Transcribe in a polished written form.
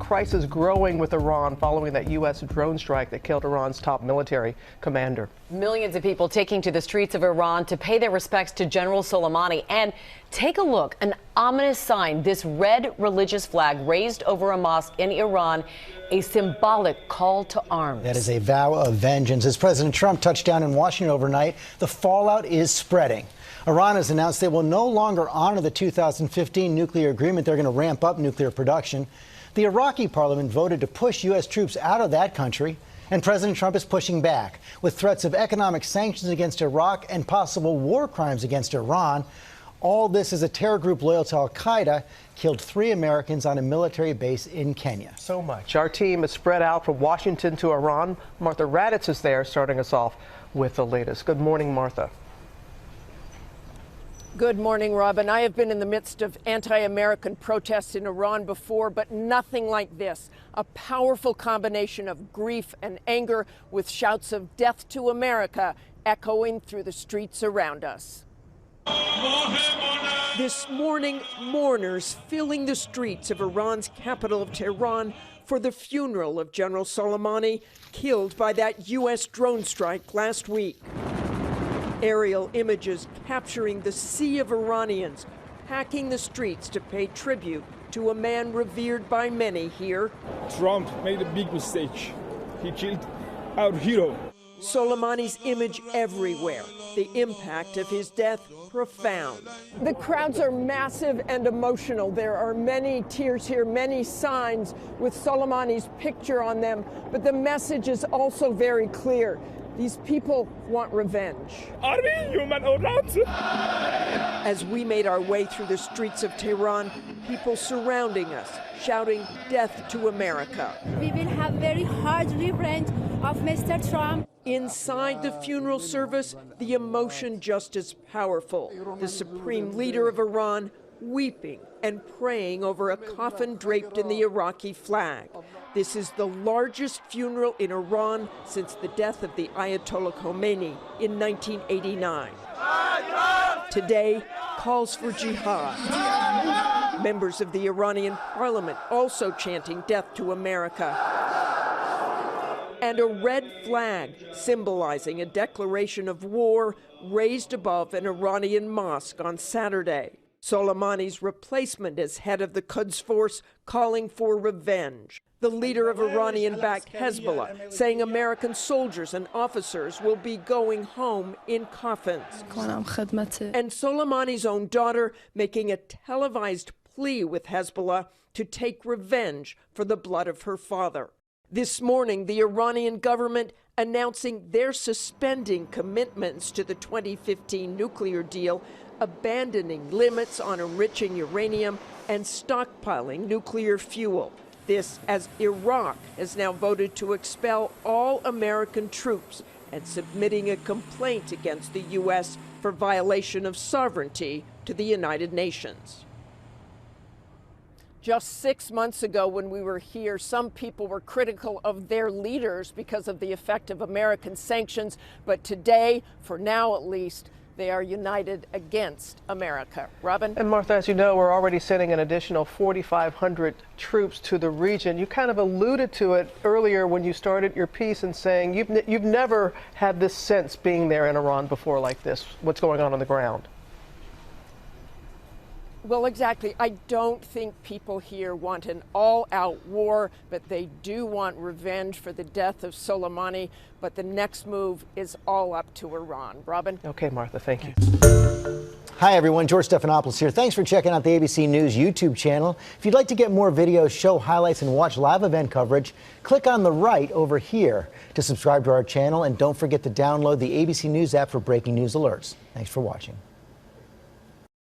crisis growing with Iran following that U.S. drone strike that killed Iran's top military commander. Millions of people taking to the streets of Iran to pay their respects to General Soleimani. And take a look, an ominous sign, this red religious flag raised over a mosque in Iran, a symbolic call to arms. That is a vow of vengeance. As President Trump touched down in Washington overnight, the fallout is spreading. Iran has announced they will no longer honor the 2015 nuclear agreement. They're going to ramp up nuclear production. The Iraqi parliament voted to push U.S. troops out of that country, and President Trump is pushing back with threats of economic sanctions against Iraq and possible war crimes against Iran. All this as a terror group loyal to al-Qaeda killed 3 Americans on a military base in Kenya. So much. Our team is spread out from Washington to Iran. Martha Raddatz is there, starting us off with the latest. Good morning, Martha. Good morning, Robin. I have been in the midst of anti-American protests in Iran before, but nothing like this. A powerful combination of grief and anger with shouts of death to America echoing through the streets around us. This morning, mourners filling the streets of Iran's capital of Tehran for the funeral of General Soleimani, killed by that U.S. drone strike last week. Aerial images capturing the sea of Iranians packing the streets to pay tribute to a man revered by many here. Trump made a big mistake. He killed our hero. Soleimani's image everywhere. The impact of his death profound. The crowds are massive and emotional. There are many tears here, many signs with Soleimani's picture on them, but the message is also very clear. These people want revenge. Are we human or not? As we made our way through the streets of Tehran, people surrounding us, shouting death to America. We will have very hard revenge of Mr. Trump. Inside the funeral service, the emotion just as powerful. The supreme leader of Iran weeping and praying over a coffin draped in the Iraqi flag. This is the largest funeral in Iran since the death of the Ayatollah Khomeini in 1989. Today, calls for jihad. Members of the Iranian parliament also chanting death to America. And a red flag symbolizing a declaration of war raised above an Iranian mosque on Saturday. Soleimani's replacement as head of the Quds force calling for revenge. The leader of Iranian-backed Hezbollah saying American soldiers and officers will be going home in coffins. And Soleimani's own daughter making a televised plea with Hezbollah to take revenge for the blood of her father. This morning, the Iranian government announcing they're suspending commitments to the 2015 nuclear deal, abandoning limits on enriching uranium and stockpiling nuclear fuel. This as Iraq has now voted to expel all American troops and submitting a complaint against the U.S. for violation of sovereignty to the United Nations. Just 6 months ago when we were here, some people were critical of their leaders because of the effect of American sanctions. But today, for now at least, they are united against America. Robin? And Martha, as you know, we're already sending an additional 4,500 troops to the region. You kind of alluded to it earlier when you started your piece and saying you've never had this sense being there in Iran before like this, what's going on the ground. Well, exactly. I don't think people here want an all-out war, but they do want revenge for the death of Soleimani. But the next move is all up to Iran. Robin? Okay, Martha, thank you. Hi, everyone. George Stephanopoulos here. Thanks for checking out the ABC News YouTube channel. If you'd like to get more videos, show highlights, and watch live event coverage, click on the right over here to subscribe to our channel. And don't forget to download the ABC News app for breaking news alerts. Thanks for watching.